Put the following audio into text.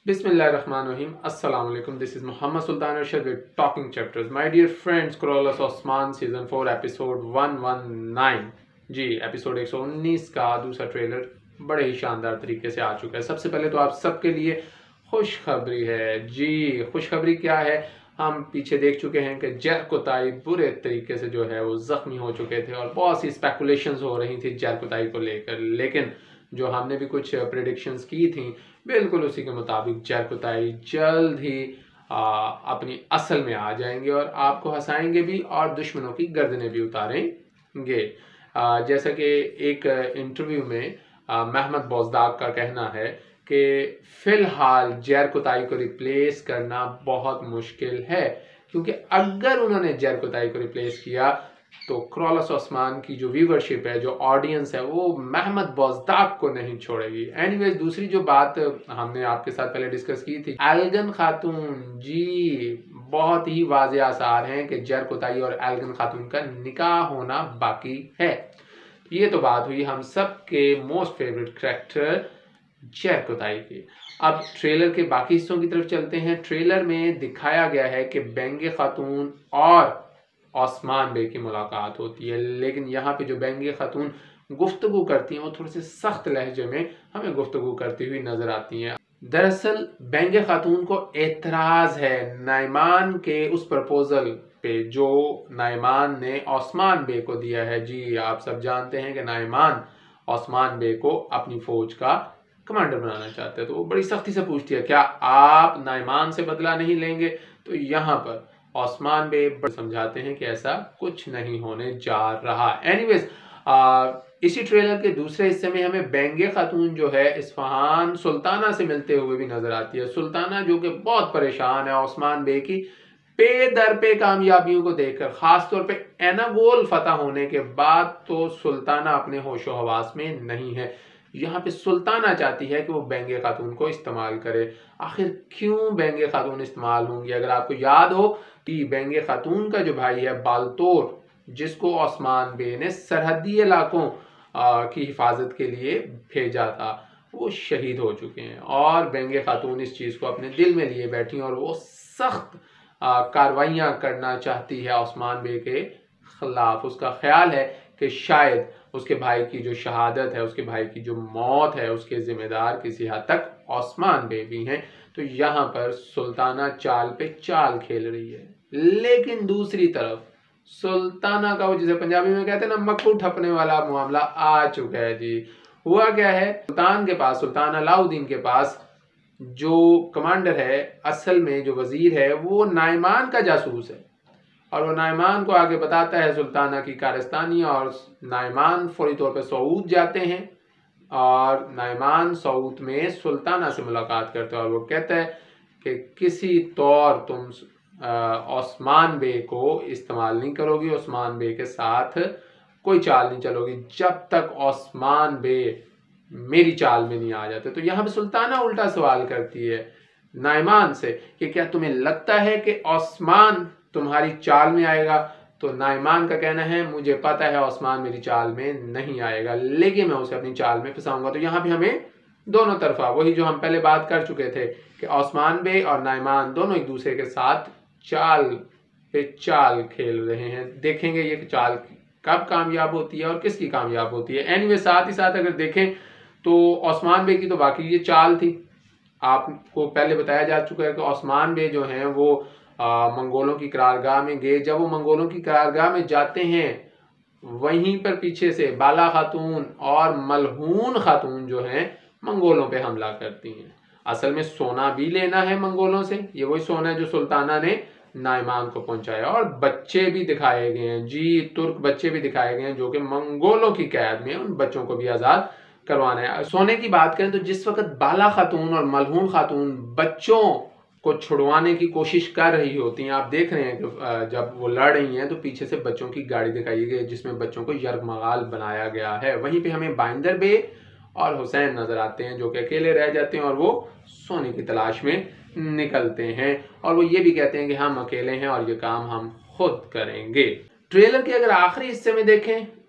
Bismillahirrahmanirrahim. Assalamu alaikum. This is Muhammad Sultan Arshad with Talking Chapters. My dear friends, Corollas Osman Season 4 Episode 119. Ji episode 119 का दूसरा trailer बड़े ही शानदार तरीके से आ चुका है। सबसे पहले तो आप सबके लिए खुशखबरी है। जी खुशखबरी क्या है? हम पीछे देख चुके हैं कि जरकोताई बुरे तरीके से जो है वो ज़ख्मी हो चुके थे और बहुत सी स्पेकुलेशंस हो रही थी जरकोताई को लेकर, लेकिन जो हमने भी कुछ प्रेडिक्शंस की थी बिल्कुल उसी के मुताबिक जरकोताई जल्द ही अपनी असल में आ जाएंगे और आपको हंसाएंगे भी और दुश्मनों की गर्दनें भी उतारेंगे। जैसा कि एक इंटरव्यू में महमद बौजदाग का कहना है कि फ़िलहाल जरकोताई को रिप्लेस करना बहुत मुश्किल है, क्योंकि अगर उन्होंने जरकोताई को रिप्लेस किया तो क्रॉलस ओस्मान की जो व्यूवरशिप है, जो ऑडियंस है, वो महमद बौजदाग को नहीं छोड़ेगी। एनीवेज, दूसरी जो बात हमने आपके साथ पहले डिस्कस की थी, एल्गन खातून, जी बहुत ही वाज़ेह आसार हैं कि जरकोताई और एल्गन खातून का निकाह होना बाकी है। ये तो बात हुई हम सब के मोस्ट फेवरेट करैक्टर जरकोताई की। अब ट्रेलर के बाकी हिस्सों की तरफ चलते हैं। ट्रेलर में दिखाया गया है कि बेंगे खातून और ओस्मान बे की मुलाकात होती है, लेकिन यहाँ पे जो बेंगे खातून गुफ्तगू करती हैं वो थोड़े से सख्त लहजे में हमें गुफ्तगू करती हुई नजर आती हैं। दरअसल बेंगे खातून को एतराज़ है नाइमान के उस प्रपोजल पे जो नाइमान ने ओस्मान बे को दिया है। जी आप सब जानते हैं कि नाइमान ओस्मान बे को अपनी फौज का कमांडर बनाना चाहते हैं, तो वो बड़ी सख्ती से पूछती है क्या आप नाइमान से बदला नहीं लेंगे। तो यहाँ पर ओस्मान बे समझाते हैं कि ऐसा कुछ नहीं होने जा रहा। एनीवेज, इसी ट्रेलर के दूसरे हिस्से में हमें बेंगे खातून जो है इस्फहान सुल्ताना से मिलते हुए भी नजर आती है। सुल्ताना जो कि बहुत परेशान है ओस्मान बे की पे दर पे कामयाबियों को देखकर, खासतौर पे एनागोल फतह होने के बाद तो सुल्ताना अपने होशो हवास में नहीं है। यहाँ पे सुल्ताना चाहती है कि वो बेंगे खातून को इस्तेमाल करे। आखिर क्यों बेंगे खातून इस्तेमाल होंगी? अगर आपको याद हो कि बेंगे खातून का जो भाई है बाल्तोर, जिसको ओस्मान बे ने सरहदी इलाकों की हिफाजत के लिए भेजा था, वो शहीद हो चुके हैं और बेंगे खातून इस चीज़ को अपने दिल में लिए बैठी और वो सख्त कार्रवाइयाँ करना चाहती है ओस्मान बे के खिलाफ। उसका ख्याल है कि शायद उसके भाई की जो शहादत है, उसके भाई की जो मौत है, उसके जिम्मेदार किसी हद तक ओस्मान बे भी हैं। तो यहाँ पर सुल्ताना चाल पे चाल खेल रही है, लेकिन दूसरी तरफ सुल्ताना का वो जिसे पंजाबी में कहते हैं ना मक्खू ठपने वाला मामला आ चुका है। जी हुआ क्या है, सुल्तान के पास, सुल्तान अलाउद्दीन के पास जो कमांडर है, असल में जो वजीर है, वो नाइमान का जासूस है और वो नाइमान को आगे बताता है सुल्ताना की कारस्तानी और नाइमान फौरी तौर पे सऊद जाते हैं और नाइमान सऊद में सुल्ताना से मुलाकात करते हैं और वो कहता है कि किसी तौर तुम ओस्मान बे को इस्तेमाल नहीं करोगी, ओस्मान बे के साथ कोई चाल नहीं चलोगी जब तक ओस्मान बे मेरी चाल में नहीं आ जाते। तो यहाँ पे सुल्ताना उल्टा सवाल करती है नाइमान से कि क्या तुम्हें लगता है कि ओस्मान तुम्हारी चाल में आएगा? तो नाइमान का कहना है मुझे पता है ओस्मान मेरी चाल में नहीं आएगा, लेकिन मैं उसे अपनी चाल में फंसाऊंगा। तो यहाँ पे हमें दोनों तरफा वही जो हम पहले बात कर चुके थे कि ओस्मान बे और नाइमान दोनों एक दूसरे के साथ चाल पे चाल खेल रहे हैं। देखेंगे ये चाल कब कामयाब होती है और किसकी कामयाब होती है। एनीवे, साथ ही साथ अगर देखें तो ओस्मान बे की तो बाकी ये चाल थी, आपको पहले बताया जा चुका है कि ओस्मान बे जो हैं वो मंगोलों की करारगाह में गए। जब वो मंगोलों की करारगाह में जाते हैं, वहीं पर पीछे से बाला खातून और मलहून खातून जो हैं मंगोलों पे हमला करती हैं। असल में सोना भी लेना है मंगोलों से, ये वही सोना है जो सुल्ताना ने नाइमान को पहुंचाया और बच्चे भी दिखाए गए हैं। जी तुर्क बच्चे भी दिखाए गए हैं जो कि मंगोलों की कैद में, उन बच्चों को भी आज़ाद करवाना है। सोने की बात करें तो जिस वक्त बाला खातून और मलहून खातून बच्चों को छुड़वाने की कोशिश कर रही होती हैं, आप देख रहे हैं कि जब वो लड़ रही हैं तो पीछे से बच्चों की गाड़ी दिखाई गई है जिसमें बच्चों को यरगमगाल बनाया गया है। वहीं पे हमें बाइंदर बे और हुसैन नजर आते हैं जो कि अकेले रह जाते हैं और वो सोने की तलाश में निकलते हैं और वो ये भी कहते हैं कि हम अकेले हैं और ये काम हम खुद करेंगे। ट्रेलर के अगर आखिरी हिस्से में देखें